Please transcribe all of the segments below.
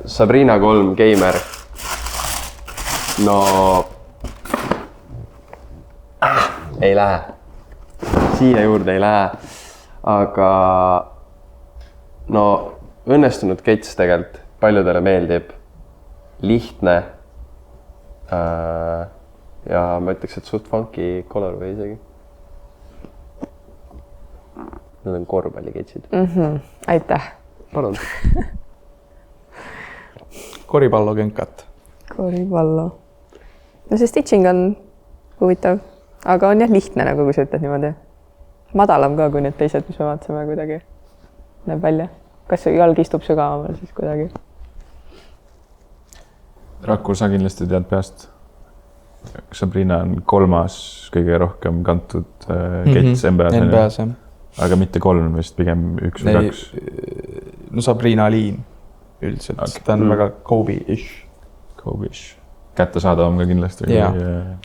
Sabrina 3 Gamer. No ei lähe. Siia juurde ei lähe. Aga no õnnestunud kets tegelikult paljudele meeldib. Lihtne. Ja ma ütleks, et suht funky colorway isegi. Need on korvpalliketsid. Aitäh. Palun. Koripallokünkat. Koripallo. No see stitching on huvitav, aga on jah lihtne, nagu kui sa ütled niimoodi. Madalam ka kui need teised, mis me vaatasime kuidagi. Näeb välja. Kas jalg istub sügavamal siis kuidagi? Raku, sa kindlasti tead peast. Sabrina on 3. kõige rohkem kantud kets NBA-s. Aga mitte 3, vist pigem 1 või 2. No Sabrina liin üldiselt. Okay. Ta on väga Kobe-ish. Kobe-ish. Kättesaadavam ka kindlasti.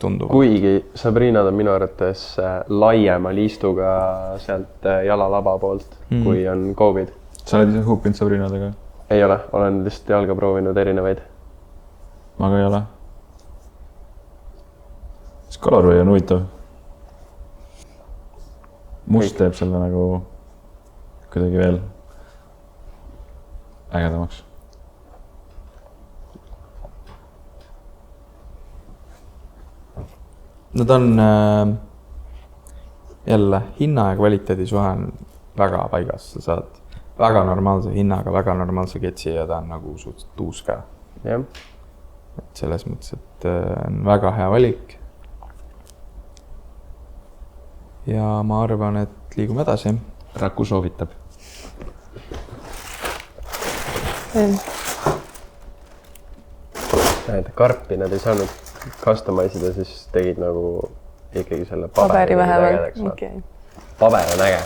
Tundub. Kuigi Sabrina on minu arvates laiema liistuga sealt jalalaba poolt, kui on Kobe'd. Sa oled ise huupinud Sabrinadega? Ei ole, olen lihtsalt jalga proovinud erinevaid. Ma ka ei ole. See colorway on huvitav. Must teeb selle nagu kuidagi veel ägedamaks. No ta on jälle hinna ja kvaliteedi suhe on väga paigas. Sa saad väga normaalse hinnaga, väga normaalse ketsi ja ta on nagu suhteliselt uus ka. Jah. Et selles mõttes, et on väga hea valik. Ja ma arvan, et liigume edasi. Raku soovitab. Karpi nad ei saanud customise'ida, siis tegid nagu ikkagi selle paberi vähemalt. Paber on äge.